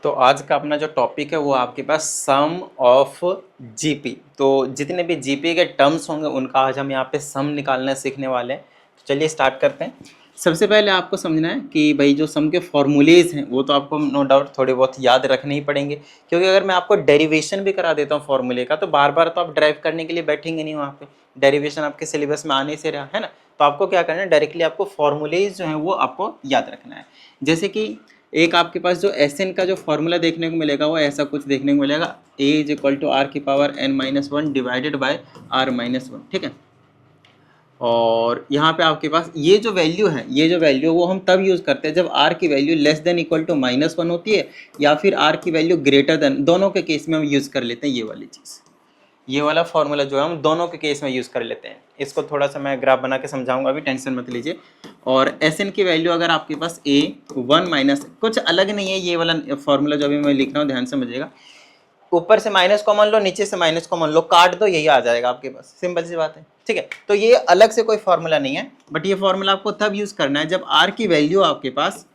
तो आज का अपना जो टॉपिक है वो आपके पास सम ऑफ जीपी। तो जितने भी जीपी के टर्म्स होंगे उनका आज हम यहाँ पे सम निकालना सीखने वाले हैं। तो चलिए स्टार्ट करते हैं। सबसे पहले आपको समझना है कि भाई जो सम के फॉर्मूलेज हैं वो तो आपको नो डाउट थोड़े बहुत याद रखने ही पड़ेंगे, क्योंकि अगर मैं आपको डेरिवेशन भी करा देता हूँ फॉर्मूले का तो बार बार तो आप ड्राइव करने के लिए बैठेंगे नहीं वहाँ पे। डेरिवेशन आपके सिलेबस में आने से रहा है ना, तो आपको क्या करना है, डायरेक्टली आपको फॉर्मूलेज जो हैं वो आपको याद रखना है। जैसे कि एक आपके पास जो एस एन का जो फॉर्मूला देखने को मिलेगा वो ऐसा कुछ देखने को मिलेगा, a is equal to r की power n minus one divided by r minus one. ठीक है, और यहाँ पे आपके पास ये जो वैल्यू है, ये जो वैल्यू वो हम तब यूज़ करते हैं जब आर की value less than equal to minus one होती है या फिर आर की वैल्यू ग्रेटर देन, दोनों के केस में हम यूज़ कर लेते हैं ये वाली चीज़। ये वाला फॉर्मूला जो है हम दोनों के केस में यूज़ कर लेते हैं। इसको थोड़ा सा मैं ग्राफ बना के समझाऊंगा, अभी टेंशन मत लीजिए। और एस एन की वैल्यू अगर आपके पास ए वन माइनस, कुछ अलग नहीं है ये वाला फॉर्मूला जो अभी मैं लिख रहा हूँ, ध्यान समझिएगा। ऊपर से माइनस कॉमन लो, नीचे से माइनस कॉमन लो, काट दो, यही आ जाएगा आपके पास, सिंपल सी बात है। ठीक है, तो ये अलग से कोई फॉर्मूला नहीं है, बट ये फॉर्मूला आपको तब यूज़ करना है जब आर की वैल्यू आपके पास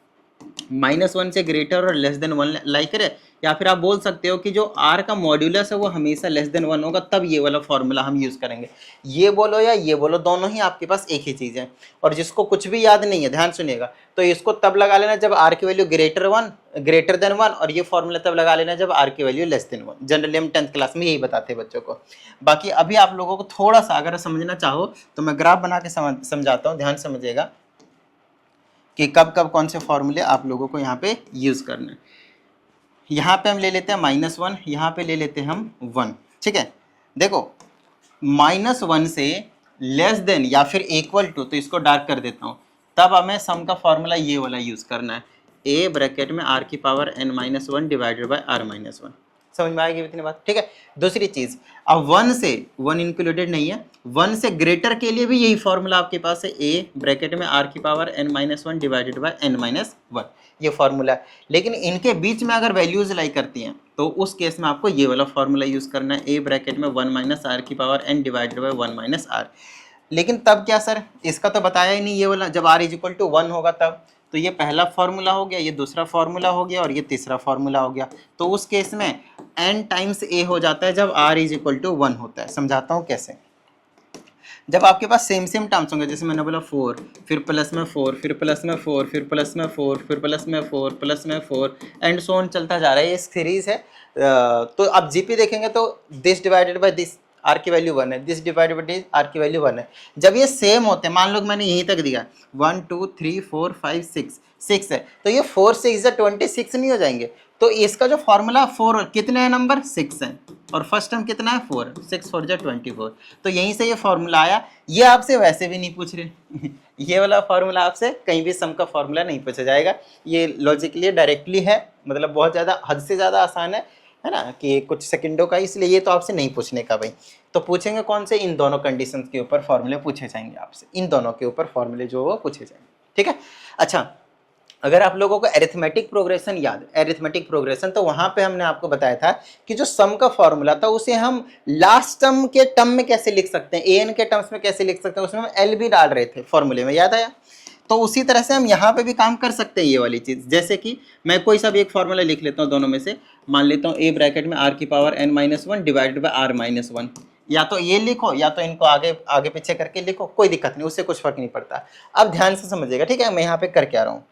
माइनस वन से ग्रेटर और लेस देन वन लाइक करे, या फिर आप बोल सकते हो कि जो आर का मॉड्यूलस है वो हमेशा लेस देन वन होगा, तब ये वाला फॉर्मूला हम यूज़ करेंगे। ये बोलो या ये बोलो, दोनों ही आपके पास एक ही चीज़ है। और जिसको कुछ भी याद नहीं है ध्यान सुनिएगा, तो इसको तब लगा लेना जब आर की वैल्यू ग्रेटर देन वन, और ये फॉर्मूला तब लगा लेना जब आर की value less then one. Generally हम 10th क्लास में यही बताते हैं बच्चों को। बाकी अभी आप लोगों को थोड़ा सा अगर समझना चाहो तो मैं ग्राफ बना के समझाता हूँ, ध्यान समझिएगा कि कब कब कौन से फॉर्मूले आप लोगों को यहाँ पे यूज़ करना है। यहाँ पे हम ले लेते हैं माइनस वन, यहाँ पे ले लेते हैं हम वन। ठीक है, देखो माइनस वन से लेस देन या फिर इक्वल टू, तो इसको डार्क कर देता हूँ, तब हमें सम का फॉर्मूला ये वाला यूज़ करना है, ए ब्रैकेट में आर की power n minus one divided by r minus one. समझ में आएगी इतनी बात? ठीक है, दूसरी चीज़, अब वन से, वन इंक्लूडेड नहीं है, वन से ग्रेटर के लिए भी यही फॉर्मूला आपके पास है, ए ब्रैकेट में आर की power n minus one divided by n minus one, ये फॉर्मूला है। लेकिन इनके बीच में अगर वैल्यूज लाई करती हैं तो उस केस में आपको ये वाला फॉर्मूला यूज़ करना है, ए ब्रैकेट में वन माइनस आर की power n divided by one minus r. लेकिन तब क्या सर, इसका तो बताया ही नहीं ये वाला, जब r is equal to one होगा तब। तो ये पहला फॉर्मूला हो गया, ये दूसरा फॉर्मूला हो गया, और ये तीसरा फॉर्मूला हो गया। तो उस केस में n टाइम्स a हो जाता है जब r is equal to one होता है। समझाता हूँ कैसे। जब आपके पास सेम सेम टर्म्स होंगे, जैसे मैंने बोला 4, फिर प्लस में 4, फिर प्लस में 4, फिर प्लस में 4, फिर प्लस में 4, प्लस में 4 एंड सो ऑन चलता जा रहा है, ये सीरीज है। तो आप जीपी देखेंगे तो this divided by this, r की वैल्यू वन है, this divided by this, r की वैल्यू वन है। जब ये सेम होते हैं, मान लो मैंने यहीं तक दिया 1 2 3 4 5 6 है, तो ये 4 से 26 नहीं हो जाएंगे? तो इसका जो फॉर्मूला 4, कितने हैं नंबर 6 हैं, और फर्स्ट टर्म कितना है 4, 6 4 जा 24, तो यहीं से ये फॉर्मूला आया। ये आपसे वैसे भी नहीं पूछ रहे ये वाला फॉर्मूला आपसे कहीं भी सम का फॉर्मूला नहीं पूछा जाएगा, ये लॉजिकली डायरेक्टली है, मतलब बहुत ज़्यादा, हद से ज़्यादा आसान है ना, कि कुछ सेकंडों का, इसलिए ये तो आपसे नहीं पूछने का भाई। तो पूछेंगे कौन से, इन दोनों कंडीशंस के ऊपर फॉर्मूले पूछे जाएंगे आपसे, इन दोनों के ऊपर फॉर्मूले जो वो पूछे जाएंगे। ठीक है, अच्छा, अगर आप लोगों को एरिथमेटिक प्रोग्रेशन याद, एरिथमेटिक प्रोग्रेशन, तो वहां पे हमने आपको बताया था कि जो सम का फॉर्मूला था उसे हम लास्ट टर्म के टर्म में कैसे लिख सकते हैं, एन के टर्म्स में कैसे लिख सकते हैं, उसमें हम एल भी डाल रहे थे फॉर्मूले में, याद आया? तो उसी तरह से हम यहाँ पे भी काम कर सकते हैं ये वाली चीज़। जैसे कि मैं कोई सा भी एक फॉर्मूला लिख लेता हूँ दोनों में से, मान लेता हूँ ए ब्रैकेट में आर की power n minus one divided by r minus one, या तो ये लिखो या तो इनको आगे आगे पीछे करके लिखो, कोई दिक्कत नहीं, उससे कुछ फर्क नहीं पड़ता। अब ध्यान से समझिएगा, ठीक है, मैं यहाँ पे कर क्या रहा हूँ,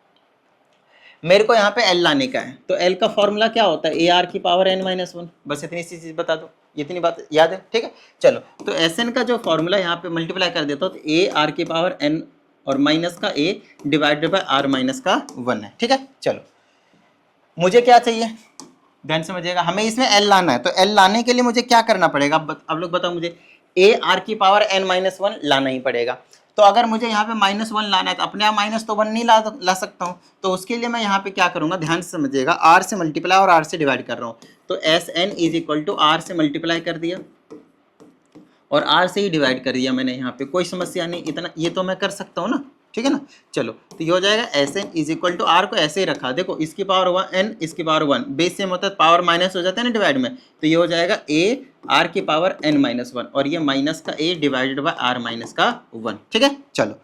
मेरे को यहाँ पे एल लाने का है, तो एल का फॉर्मूला क्या होता है, ए आर की पावर एन माइनस वन, बस इतनी सी चीज़ बता दो, इतनी बात याद है? ठीक है, चलो, तो एस एन का जो फॉर्मूला यहाँ पे मल्टीप्लाई कर देता हूँ, तो ए आर की पावर एन और माइनस का a divided by r minus का वन है। ठीक है, चलो, मुझे क्या चाहिए, ध्यान समझिएगा, हमें इसमें एल लाना है, तो एल लाने के लिए मुझे क्या करना पड़ेगा, अब लोग बताओ मुझे, ए आर की पावर एन माइनस वन लाना ही पड़ेगा। तो अगर मुझे यहाँ पे माइनस वन लाना है तो अपने आप माइनस तो वन नहीं ला सकता हूँ, तो उसके लिए मैं यहाँ पे क्या करूँगा, ध्यान से समझिएगा, आर से मल्टीप्लाई और आर से डिवाइड कर रहा हूँ, तो s n is equal to r से मल्टीप्लाई कर दिया और आर से ही डिवाइड कर दिया मैंने, यहाँ पे कोई समस्या नहीं, इतना ये तो मैं कर सकता हूँ ना, ठीक है ना। चलो, तो ये हो जाएगा s n is equal to, r को ऐसे ही रखा, देखो इसकी पावर वन एन, इसकी पावर वन, बेस सेम होता है, पावर माइनस हो जाता है ना डिवाइड में, तो ये हो जाएगा ए आर की पावर एन माइनस वन, और ये माइनस का a divided by r minus का वन। ठीक है, चलो,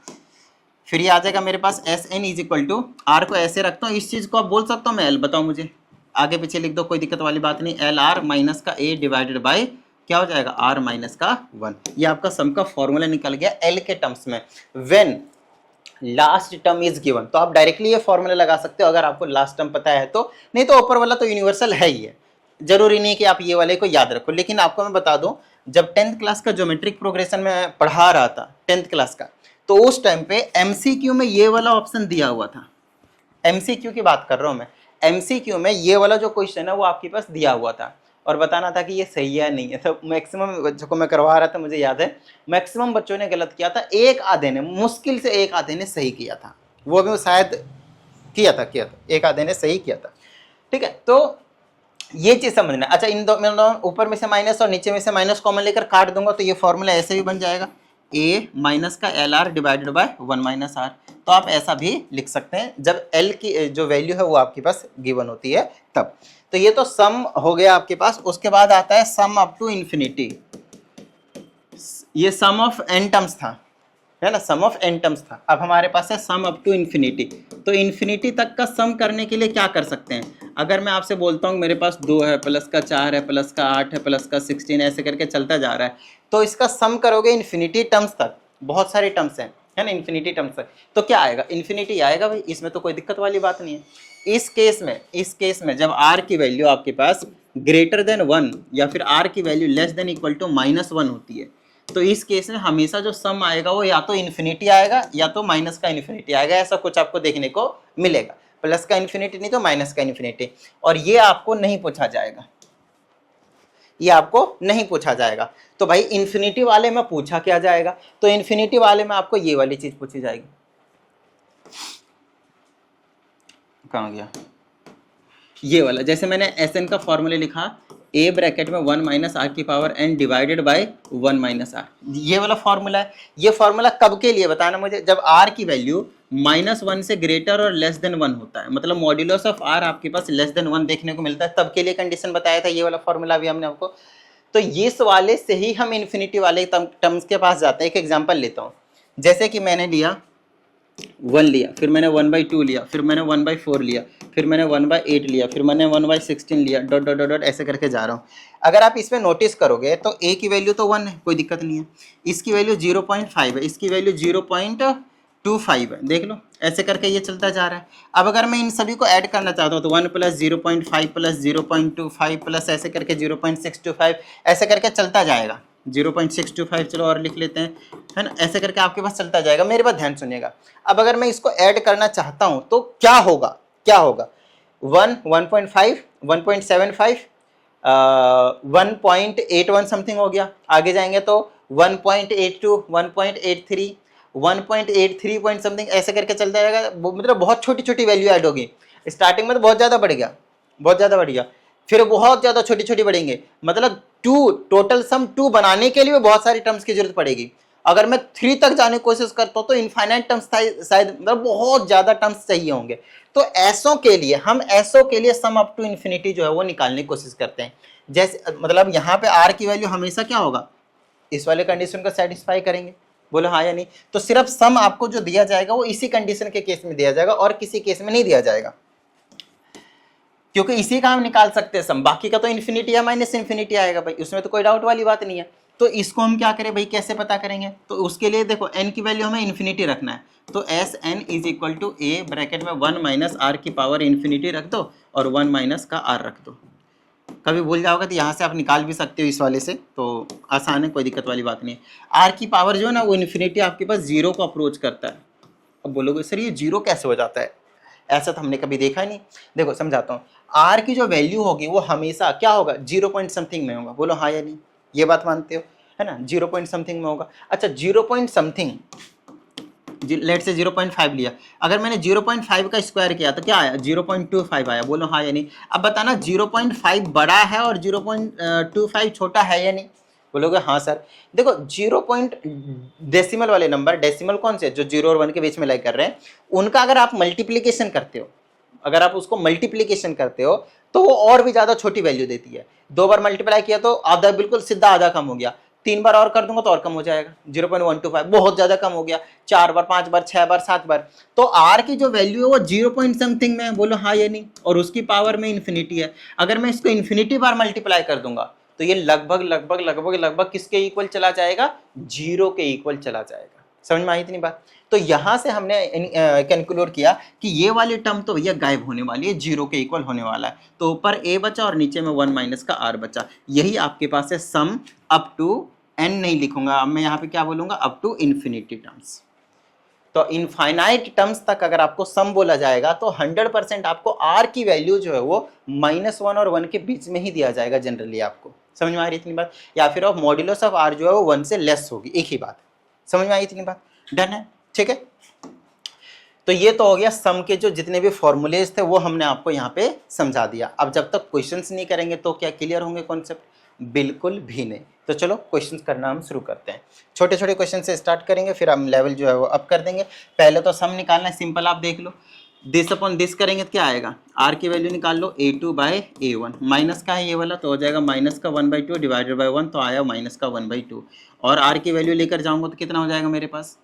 फिर ये आ जाएगा मेरे पास s n is equal to, r को ऐसे रखता हूँ, इस चीज़ को आप बोल सकता हूँ मैं एल, बताओ मुझे, आगे पीछे लिख दो, कोई दिक्कत वाली बात नहीं। एल आर माइनस का ए डिवाइडेड बाय क्या हो जाएगा, आर माइनस का 1। ये आपका सम का फॉर्मूला निकल गया एल के टर्म्स में। When last term is given, तो आप डायरेक्टली ये फॉर्मूला लगा सकते हो अगर आपको लास्ट टर्म पता है तो, नहीं तो ऊपर वाला तो यूनिवर्सल है ही है, जरूरी नहीं कि आप ये वाले को याद रखो। लेकिन आपको मैं बता दूं, जब 10th क्लास का ज्योमेट्रिक प्रोग्रेशन में पढ़ा रहा था 10th क्लास का, तो उस टाइम पे एमसीक्यू में ये वाला ऑप्शन दिया हुआ था। एमसीक्यू की बात कर रहा हूं मैं, एमसीक्यू में ये वाला जो क्वेश्चन है वो आपके पास दिया हुआ था और बताना था कि ये सही है नहीं है। तो मैक्सिमम बच्चों को मैं करवा रहा था, मुझे याद है मैक्सिमम बच्चों ने गलत किया था, एक आधे ने, मुश्किल से एक आधे ने सही किया था, वो भी शायद किया था, एक आधे ने सही किया था। ठीक है, तो ये चीज समझना। अच्छा, इन दो ऊपर में से माइनस और नीचे में से माइनस कॉमन लेकर काट दूंगा तो ये फॉर्मूला ऐसे भी बन जाएगा, ए माइनस का l r divided by 1 minus r. तो आप ऐसा भी लिख सकते हैं जब एल की जो वैल्यू है वो आपके पास गिवन होती है तब। तो ये तो सम हो गया आपके पास। उसके बाद आता है सम अप टू इन्फिनिटी। ये सम ऑफ एन टर्म्स था, है ना, सम ऑफ एन टर्म्स था। अब हमारे पास है सम अप टू इन्फिनिटी। तो इन्फिनिटी तक का सम करने के लिए क्या कर सकते हैं, अगर मैं आपसे बोलता हूँ मेरे पास 2 है, प्लस का 4 है, प्लस का 8 है, प्लस का 16 ऐसे करके चलता जा रहा है, तो इसका सम करोगे इन्फिनिटी टर्म्स तक, बहुत सारे टर्म्स हैं, है ना, इन्फिनिटी टर्म्स तक, तो क्या आएगा, इन्फिनिटी आएगा भाई, इसमें तो कोई दिक्कत वाली बात नहीं है। इस केस में जब r की वैल्यू आपके पास ग्रेटर देन 1 या फिर r की value less than equal to -1 होती है, तो इस केस में हमेशा जो सम आएगा वो या तो इन्फिनिटी आएगा या तो माइनस का इन्फिनिटी आएगा, ऐसा कुछ आपको देखने को मिलेगा, प्लस का इन्फिनिटी नहीं तो माइनस का इन्फिनिटी। और ये आपको नहीं पूछा जाएगा, ये आपको नहीं पूछा जाएगा। तो भाई इन्फिनिटी वाले में पूछा क्या जाएगा, तो इन्फिनिटी वाले में आपको ये वाली चीज पूछी जाएगी, कहाँ गया ये वाला, जैसे मैंने एस एन का फॉर्मूला लिखा, ए ब्रैकेट में 1 माइनस आर की power n divided by 1 minus r, ये वाला फॉर्मूला है। ये फॉर्मूला कब के लिए बताना मुझे, जब आर की वैल्यू -1 से ग्रेटर और लेस देन 1 होता है, मतलब मॉड्यूलस ऑफ आर आपके पास लेस देन 1 देखने को मिलता है, तब के लिए कंडीशन बताया था, ये वाला फॉर्मूला भी हमने आपको। तो ये वाले से ही हम इन्फिनिटी वाले टर्म्स के पास जाते हैं। एक एग्जाम्पल लेता हूँ, जैसे कि मैंने लिया 1 लिया, फिर मैंने 1/2 लिया, फिर मैंने 1/4 लिया, फिर मैंने 1/8 लिया, फिर मैंने 1/16 लिया, डॉट डॉट डॉट डॉट ऐसे करके जा रहा हूँ। अगर आप इसमें नोटिस करोगे तो a की वैल्यू तो 1 है, कोई दिक्कत नहीं है, इसकी वैल्यू 0.5 है, इसकी वैल्यू 0.25 है, देख लो ऐसे करके ये चलता जा रहा है। अब अगर मैं इन सभी को ऐड करना चाहता हूँ तो 1 + 0.5 + 0.25 प्लस ऐसे करके 0.625 ऐसे करके चलता जाएगा, 0.625 चलो और लिख लेते हैं, है ना, ऐसे करके आपके पास चलता जाएगा। मेरे बात ध्यान सुनिएगा, अब अगर मैं इसको ऐड करना चाहता हूं तो क्या होगा, 1 1.5 1.75 1.81 समथिंग हो गया, आगे जाएंगे तो 1.82 1.83 1.83 पॉइंट समथिंग ऐसे करके चलता जाएगा, मतलब बहुत छोटी छोटी वैल्यू ऐड होगी। स्टार्टिंग में तो बहुत ज़्यादा बढ़ गया, बहुत ज़्यादा बढ़ गया, फिर बहुत ज़्यादा छोटी छोटी बढ़ेंगे, मतलब 2 टोटल सम 2 बनाने के लिए बहुत सारी टर्म्स की जरूरत पड़ेगी। अगर मैं 3 तक जाने की कोशिश करता हूँ तो इनफाइनाइट टर्म्स शायद, मतलब बहुत ज़्यादा टर्म्स चाहिए होंगे। तो ऐसों के लिए हम सम अप टू इन्फिनिटी जो है वो निकालने की कोशिश करते हैं। जैसे मतलब यहाँ पे आर की वैल्यू हमेशा क्या होगा, इस वाले कंडीशन को सेटिस्फाई करेंगे, बोलो हाँ या नहीं। तो सिर्फ सम आपको जो दिया जाएगा वो इसी कंडीशन के केस में दिया जाएगा और किसी केस में नहीं दिया जाएगा, क्योंकि इसी का हम निकाल सकते हैं सम, बाकी का तो इन्फिनिटी या माइनस इन्फिनिटी आएगा भाई, उसमें तो कोई डाउट वाली बात नहीं है। तो इसको हम क्या करें भाई, कैसे पता करेंगे, तो उसके लिए देखो n की वैल्यू हमें इन्फिनिटी रखना है, तो s n is equal to a bracket में 1 माइनस आर की पावर इन्फिनिटी रख दो और 1 माइनस का आर रख दो। कभी भूल जाओगे तो यहाँ से आप निकाल भी सकते हो इस वाले से, तो आसान है, कोई दिक्कत वाली बात नहीं है। आर की पावर जो है ना वो इन्फिनिटी आपके पास 0 को अप्रोच करता है। अब बोलोगे सर ये 0 कैसे हो जाता है, ऐसा तो हमने कभी देखा ही नहीं। देखो समझाता हूँ, आर की जो वैल्यू होगी वो हमेशा क्या होगा, 0 पॉइंट समथिंग में होगा, बोलो हाँ या नहीं, ये बात मानते हो, है ना, 0 पॉइंट समथिंग में होगा। अच्छा 0 पॉइंट समथिंग, लेट से 0.5 लिया, अगर मैंने 0.5 का स्क्वायर किया तो क्या आया, 0.25 आया, बोलो हाँ या नहीं। अब बताना 0.5 बड़ा है और 0.25 छोटा है या नहीं, बोलोगे हाँ सर। देखो 0 पॉइंट डेसिमल वाले नंबर, डेसिमल कौन से जो 0 और 1 के बीच में लाई कर रहे हैं, उनका अगर आप मल्टीप्लीकेशन करते हो, अगर आप उसको मल्टीप्लीकेशन करते हो तो वो और भी ज़्यादा छोटी वैल्यू देती है। 2 बार मल्टीप्लाई किया तो आधा, बिल्कुल सीधा आधा कम हो गया, 3 बार और कर दूंगा तो और कम हो जाएगा, 0.125, बहुत ज़्यादा कम हो गया, 4 बार, 5 बार, 6 बार, 7 बार। तो आर की जो वैल्यू है वो 0 पॉइंट समथिंग में है, बोलो हाँ या नहीं, और उसकी पावर में इन्फिनिटी है। अगर मैं इसको इन्फिनिटी बार मल्टीप्लाई कर दूंगा तो ये लगभग लगभग लगभग लगभग किसके इक्वल चला जाएगा, 0 के इक्वल चला जाएगा। समझ में आई इतनी बात? तो यहां से हमने कैलकुलेट किया कि ये वाली टर्म तो भैया गायब होने वाली है, 0 के इक्वल होने वाला है। तो ऊपर ए बचा और नीचे में 1 माइनस का आर बचा। यही आपके पास है सम अप टू एन, नहीं लिखूंगा अब मैं यहाँ पे, क्या बोलूंगा, अप टू इन्फिनिटी टर्म्स। तो इनफाइनाइट टर्म्स तक अगर आपको सम बोला जाएगा तो 100% आपको आर की वैल्यू जो है वो -1 और 1 के बीच में ही दिया जाएगा जनरली। आपको समझ में आ रही इतनी बात? या फिर ऑफ मॉड्यूलस ऑफ आर जो है वो 1 से लेस होगी, एक ही बात। समझ में आई इतनी बात? डन है, ठीक है। तो ये तो हो गया सम के जो जितने भी फॉर्मूलेज थे वो हमने आपको यहाँ पे समझा दिया। अब जब तक क्वेश्चंस नहीं करेंगे तो क्या क्लियर होंगे कॉन्सेप्ट? बिल्कुल भी नहीं। तो चलो क्वेश्चंस करना हम शुरू करते हैं। छोटे छोटे क्वेश्चन से स्टार्ट करेंगे, फिर हम लेवल जो है वो अप कर देंगे। पहले तो सम निकालना है, सिंपल आप देख लो, दिस अपॉन दिस करेंगे तो क्या आएगा, आर की वैल्यू निकाल लो, a2/a1, माइनस का है ये वाला तो हो जाएगा माइनस का 1/2 डिवाइडेड बाई 1, तो आया माइनस का 1/2। और आर की वैल्यू लेकर जाऊंगा तो कितना हो जाएगा मेरे पास,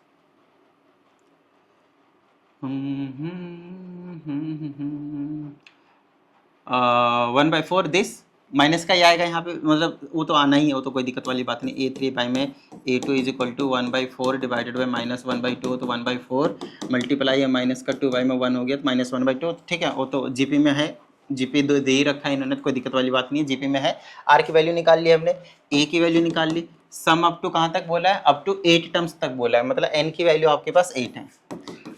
1/4 दिस, माइनस का ही आएगा यहाँ पे, मतलब वो तो आना ही है, वो तो कोई दिक्कत वाली बात नहीं। a3 बाई में a2 is equal to 1/4 divided by -1/2, तो 1/4 मल्टीप्लाई है माइनस का 2 बाई में 1 हो गया तो -1/2, ठीक है। वो तो जीपी में है, जीपी दे ही रखा है इन्होंने, तो कोई दिक्कत वाली बात नहीं है, जीपी में है। आर की वैल्यू निकाल ली हमने, ए की वैल्यू निकाल ली, सम अप टू कहाँ तक बोला है, अप टू 8 टर्म्स तक बोला है, मतलब एन की वैल्यू आपके पास 8 है।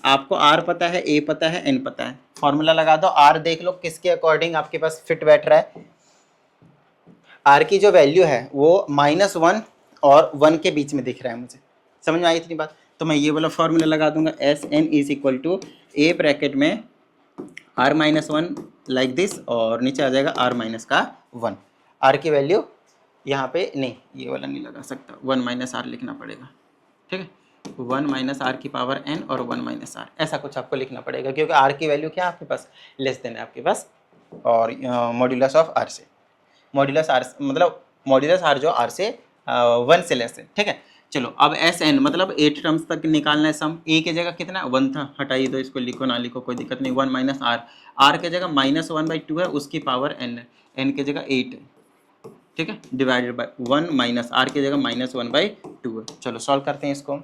आपको आर पता है, ए पता है, एन पता है, फॉर्मूला लगा दो। आर देख लो किसके अकॉर्डिंग आपके पास फिट बैठ रहा है। आर की जो वैल्यू है वो -1 और 1 के बीच में दिख रहा है मुझे। समझ में आई इतनी बात? तो मैं ये वाला फॉर्मूला लगा दूंगा, s n is equal to a bracket में r-1 लाइक दिस, और नीचे आ जाएगा r-1। आर की वैल्यू यहाँ पे नहीं, ये वाला नहीं लगा सकता, 1 - r लिखना पड़ेगा, ठीक है। 1 - r की पावर n और 1 - r, ऐसा कुछ आपको लिखना पड़ेगा, क्योंकि r की वैल्यू क्या आपके पास लेस देन है आपके पास, और मॉड्यूलस ऑफ r से, मॉड्यूलस r मतलब मॉड्यूलस r जो r से 1 से लेस है, ठीक है। चलो अब एस एन मतलब 8 टर्म्स तक निकालना है सम। ए की जगह कितना 1 था, हटाइए दो इसको, लिखो ना लिखो कोई दिक्कत नहीं, 1 - r, r की जगह -1/2 है, उसकी पावर n है, n की जगह 8 है, ठीक है, डिवाइडेड बाय 1 माइनस r की जगह -1/2 है। चलो सॉल्व करते हैं इसको।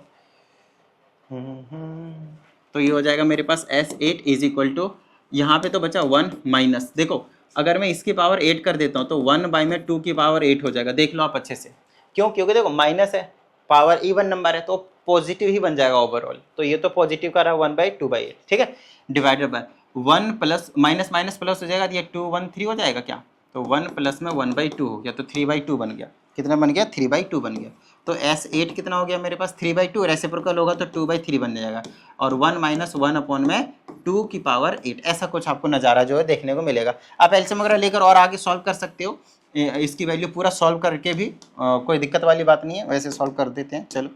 तो ये हो जाएगा मेरे पास S8 इज इक्वल टू, यहाँ पे तो बचा 1 माइनस, देखो अगर मैं इसकी पावर 8 कर देता हूँ तो 1/2 की पावर 8 हो जाएगा, देख लो आप अच्छे से। क्यों? क्योंकि देखो माइनस है, पावर इवन नंबर है तो पॉजिटिव ही बन जाएगा ओवरऑल, तो ये तो पॉजिटिव का रहा 1/2/8, ठीक है, divided by 1 plus minus minus plus हो जाएगा, तो ये 2 1 3 हो जाएगा क्या, तो 1 प्लस में 1/2 हो गया, तो 3/2 बन गया। कितना बन गया? 3/2 बन गया। तो S8 कितना हो गया मेरे पास 3/2, रेसिप्रोकल होगा तो 2/3 बन जाएगा, और 1 - 1 अपॉन में 2 की पावर 8, ऐसा कुछ आपको नज़ारा जो है देखने को मिलेगा। आप एलसीएम वगैरह लेकर और आगे सॉल्व कर सकते हो, इसकी वैल्यू पूरा सॉल्व करके भी कोई दिक्कत वाली बात नहीं है, वैसे सॉल्व कर देते हैं। चलो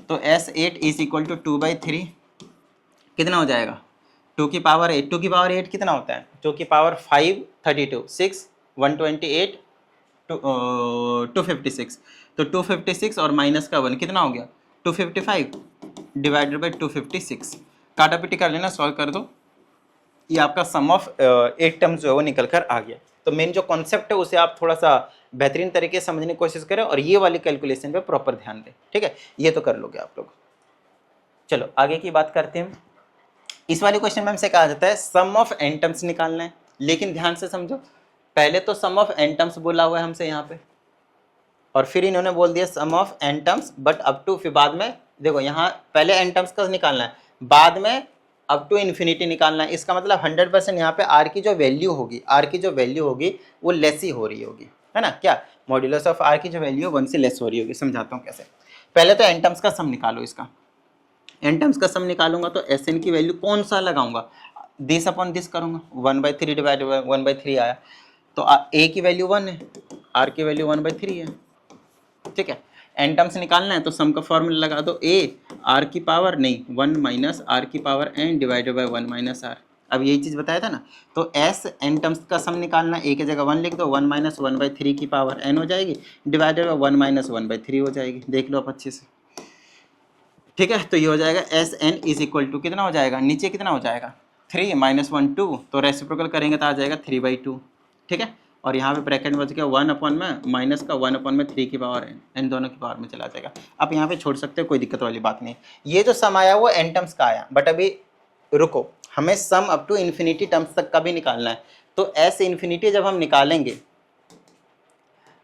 तो S8 इज इक्वल टू 2/3 कितना हो जाएगा, 2 की पावर 8, 2 की पावर 8 कितना होता है, 2 की पावर 5 32 6 128 256, तो 256 और माइनस का 1 कितना हो गया 255 डिवाइडेड बाई 256, काटा पिटी कर लेना, सॉल्व कर दो, ये आपका सम ऑफ 8 टर्म्स जो है वो निकल कर आ गया। तो मेन जो कॉन्सेप्ट है उसे आप थोड़ा सा बेहतरीन तरीके से समझने की कोशिश करें और ये वाली कैलकुलेशन पे प्रॉपर ध्यान दें, ठीक है, ये तो कर लोगे आप लोग। चलो आगे की बात करते हैं। इस वाले क्वेश्चन में हमसे कहा जाता है सम ऑफ एन टर्म्स निकालना है, लेकिन ध्यान से समझो, पहले तो सम ऑफ एन टर्म्स बोला हुआ है हमसे यहाँ पे, और फिर इन्होंने बोल दिया sum of n terms but up to, फिर बाद में देखो यहाँ पहले एन टर्म्स का निकालना है, बाद में अप टू इन्फिनिटी निकालना है। इसका मतलब 100% यहाँ पे आर की जो वैल्यू होगी, आर की जो वैल्यू होगी वो लेस ही हो रही होगी, है ना, क्या मॉड्यूलस ऑफ आर की जो वैल्यू 1 से लेस हो रही होगी। समझाता हूँ कैसे। पहले तो एन टर्म्स का सम निकालो, इसका एन टर्म्स का सम निकालूंगा तो एस एन की वैल्यू कौन सा लगाऊंगा, दिस अपॉन दिस करूंगा, 1/3 डिवाइडेड बाय 1/3 आया, तो ए की वैल्यू 1 है, आर की वैल्यू 1/3 है, ठीक है। एन टर्म्स निकालना है तो सम का फॉर्मूला लगा दो, ए आर की पावर नहीं 1 - आर की power n divided by 1 - r, अब यही चीज़ बताया था ना। तो एस एन टर्म्स का सम निकालना, ए की जगह 1 लिख दो, 1 माइनस 1/3 की पावर एन हो जाएगी, डिवाइडेड बाई 1 माइनस 1/3 हो जाएगी। देख लो आप अच्छे से, ठीक है। तो ये हो जाएगा s n is equal to कितना हो जाएगा, नीचे कितना हो जाएगा 3 माइनस 1 2, तो रेसिप्रोकल करेंगे तो आ जाएगा 3/2, ठीक है। और यहाँ पे ब्रैकेट में बच गया 1 अपॉन में माइनस का 1 अपॉन में 3 की पावर एन, एन दोनों की पावर में चला जाएगा। आप यहाँ पे छोड़ सकते हो, कोई दिक्कत वाली बात नहीं। ये जो सम आया वो एन टर्म्स का आया, बट अभी रुको, हमें sum up to infinity terms तक का भी निकालना है। तो एस इन्फिनिटी जब हम निकालेंगे,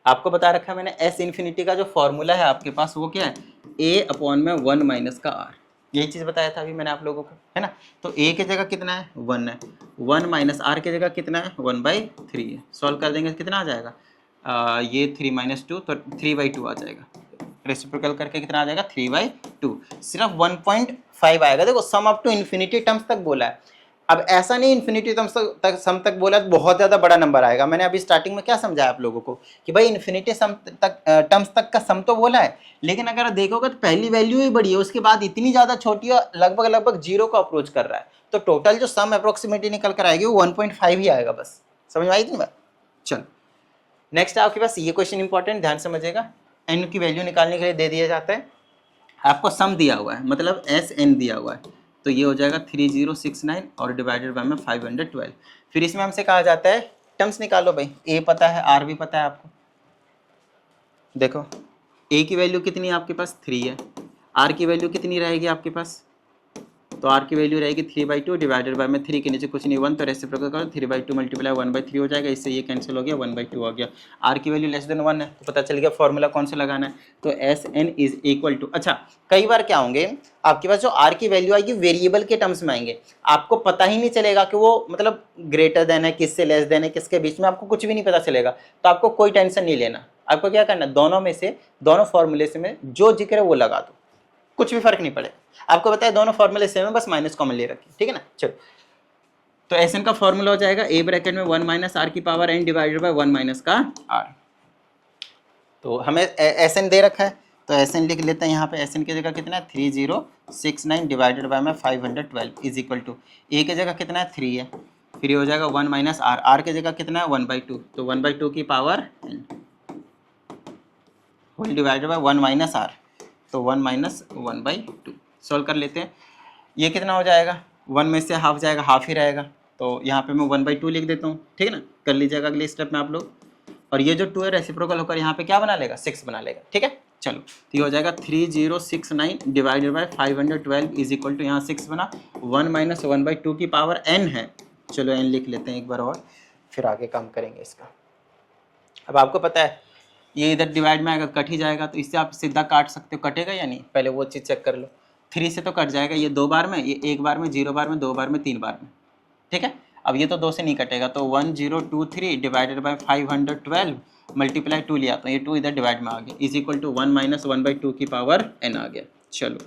आपको बता रखा है मैंने, एस इन्फिनिटी का जो फॉर्मूला है आपके पास वो क्या है, ए अपॉन में 1 माइनस का आर। यही चीज़ बताया था अभी मैंने आप लोगों को, है ना। तो ए की जगह कितना है 1 है, 1 माइनस आर की जगह कितना है 1/3 है। सॉल्व कर देंगे कितना आ जाएगा, ये 3 माइनस 2 तो 3/2 आ जाएगा। रेसिप्रोकल करके कितना आ जाएगा 3/2, सिर्फ 1.5 आएगा। देखो sum up to infinity terms तक बोला है, अब ऐसा नहीं इन्फिनिटी टर्म्स तक सम तक बोला तो बहुत ज़्यादा बड़ा नंबर आएगा। मैंने अभी स्टार्टिंग में क्या समझाया आप लोगों को कि भाई इन्फिनिटी सम तक टर्म्स तक का सम तो बोला है, लेकिन अगर देखोगे तो पहली वैल्यू ही बड़ी है, उसके बाद इतनी ज़्यादा छोटी है, लगभग लगभग जीरो को अप्रोच कर रहा है। तो टोटल जो सम अप्रोक्सीमेटली निकल कर आएगी वो 1.5 ही आएगा बस। समझ में आई इतनी बात। चलो नेक्स्ट आपके पास ये क्वेश्चन इंपॉर्टेंट, ध्यान समझिएगा। एन की वैल्यू निकालने के लिए दे दिया जाता है, आपको सम दिया हुआ है, मतलब एस एन दिया हुआ है। तो ये हो जाएगा 3069 और डिवाइडेड बाय में 512। फिर इसमें हमसे कहा जाता है टर्म्स निकालो भाई, ए पता है आर भी पता है आपको। देखो ए की वैल्यू कितनी है आपके पास 3 है, आर की वैल्यू कितनी रहेगी आपके पास, तो आर की वैल्यू रहेगी 3/2 डिवाइडेड बाय में 3 के नीचे कुछ नहीं 1, तो रेसिप्रोकल करो 3/2 मल्टीप्लाई 1/3 हो जाएगा, इससे ये कैंसिल हो गया 1/2 हो गया। आर की वैल्यू लेस देन 1 है, तो पता चल गया फॉर्मूला कौन सा लगाना है, तो s n is equal to. अच्छा कई बार क्या होंगे आपके पास जो आर की वैल्यू आएगी वेरिएबल के टर्म्स में आएंगे, आपको पता ही नहीं चलेगा कि वो मतलब ग्रेटर देन है, किससे लेस देन है, किसके बीच में, आपको कुछ भी नहीं पता चलेगा। तो आपको कोई टेंशन नहीं लेना, आपको क्या करना, दोनों में से दोनों फॉर्मूले से में जो जिक्र है वो लगा दो, कुछ भी फर्क नहीं पड़ेगा। आपको बताया दोनों फॉर्मूले सेम है, बस माइनस कॉमन ले रखिए, ठीक है ना। चलो तो एस एन का फॉर्मूला हो जाएगा ए ब्रैकेट में 1 माइनस आर की power n divided by 1 minus का आर। तो हमें एस एन दे रखा है, तो एस एन लिख लेते हैं यहाँ पे। एस एन की जगह कितना है 3069 डिवाइडेड बाय में 512 इज इक्वल टू, ए की जगह कितना है 3 है, फिर ये हो जाएगा 1 माइनस आर, आर की जगह कितना है 1/2, तो 1/2 की power n whole divided by 1 minus r, तो 1 माइनस 1/2। सॉल्व कर लेते हैं, ये कितना हो जाएगा, 1 में से हाफ जाएगा, हाफ ही रहेगा, तो यहाँ पे मैं 1/2 लिख देता हूँ, ठीक है ना। कर लीजिएगा अगले स्टेप में आप लोग, और ये जो 2 है रेसिप्रोकल होकर यहाँ पे क्या बना लेगा 6 बना लेगा, ठीक है। चलो तो ये हो जाएगा 3069 divided by 512 is equal to, यहाँ 6 बना, 1 माइनस 1/2 की पावर n है। चलो n लिख लेते हैं एक बार और, फिर आगे काम करेंगे इसका। अब आपको पता है ये इधर डिवाइड में आएगा, कट ही जाएगा, तो इससे आप सीधा काट सकते हो, कटेगा या नहीं पहले वो चीज़ चेक कर लो। 3 से तो कट जाएगा, ये 2 बार में, ये 1 बार में, 0 बार में, 2 बार में, 3 बार में, ठीक है। अब ये तो 2 से नहीं कटेगा, तो 1023 डिवाइडेड बाय 512 मल्टीप्लाई 2 लिया, तो ये 2 इधर डिवाइड में आ गया, इज इक्वल टू 1 माइनस 1/2 की पावर n आ गया। चलो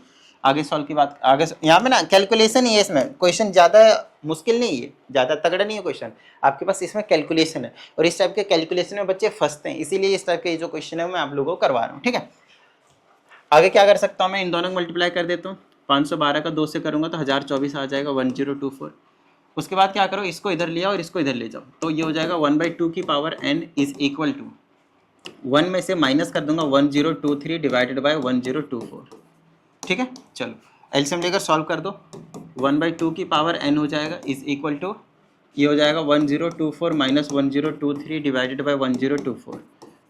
आगे सॉल्व की बात, आगे यहाँ पे ना कैलकुलेशन ही है, इसमें क्वेश्चन ज़्यादा मुश्किल नहीं है, ज़्यादा तगड़ा नहीं है क्वेश्चन, आपके पास इसमें कैलकुलेशन है, और इस टाइप के कैलकुलेशन में बच्चे फंसते हैं, इसीलिए इस टाइप के जो क्वेश्चन है मैं आप लोगों को करवा रहा हूँ, ठीक है। आगे क्या कर सकता हूँ मैं, इन दोनों को मल्टीप्लाई कर देता हूँ, 512 का 2 से करूँगा तो 1024 आ जाएगा, 1024। उसके बाद क्या करो, इसको इधर लिया और इसको इधर ले जाओ, तो ये हो जाएगा 1/2 की power n is equal to, 1 में से माइनस कर दूंगा 1023 डिवाइडेड बाय 1024, ठीक है। चलो एलसीएम लेकर सॉल्व कर दो, 1/2 की पावर n हो जाएगा इज इक्वल टू, ये हो जाएगा 1024 माइनस 1023 डिवाइडेड बाय 1024।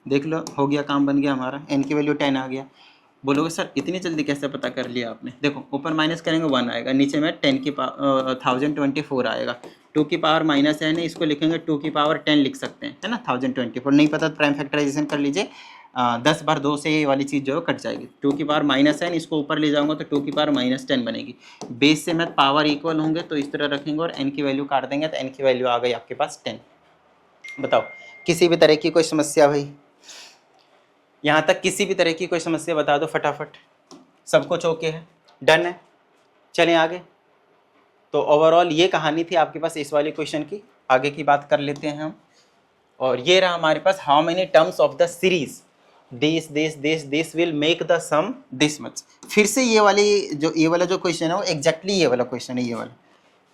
देख लो हो गया, काम बन गया हमारा, n की वैल्यू 10 आ गया। बोलोगे सर इतनी जल्दी कैसे पता कर लिया आपने, देखो ऊपर माइनस करेंगे 1 आएगा, नीचे में 10 की 1024 आएगा, 2 की पावर माइनस n है, इसको लिखेंगे 2 की पावर 10 लिख सकते हैं, है ना। 1024 नहीं पता तो प्राइम फैक्टराइजेशन कर लीजिए, 10 बार 2 से ये वाली चीज़ जो है कट जाएगी, 2 की पावर माइनस n, इसको ऊपर ले जाऊंगा तो 2 की पावर माइनस 10 बनेगी। बेस से मैं पावर इक्वल होंगे तो इस तरह रखेंगे, और n की वैल्यू काट देंगे तो n की वैल्यू आ गई आपके पास 10। बताओ किसी भी तरह की कोई समस्या भाई, यहाँ तक किसी भी तरह की कोई समस्या बता दो फटाफट, सब कुछ ओके है, डन है। चलें आगे, तो ओवरऑल ये कहानी थी आपके पास इस वाले क्वेश्चन की। आगे की बात कर लेते हैं हम, और ये रहा हमारे पास, how many terms of the series this will make the sum this much. फिर से ये वाला जो क्वेश्चन है वो एग्जैक्टली ये वाला क्वेश्चन है,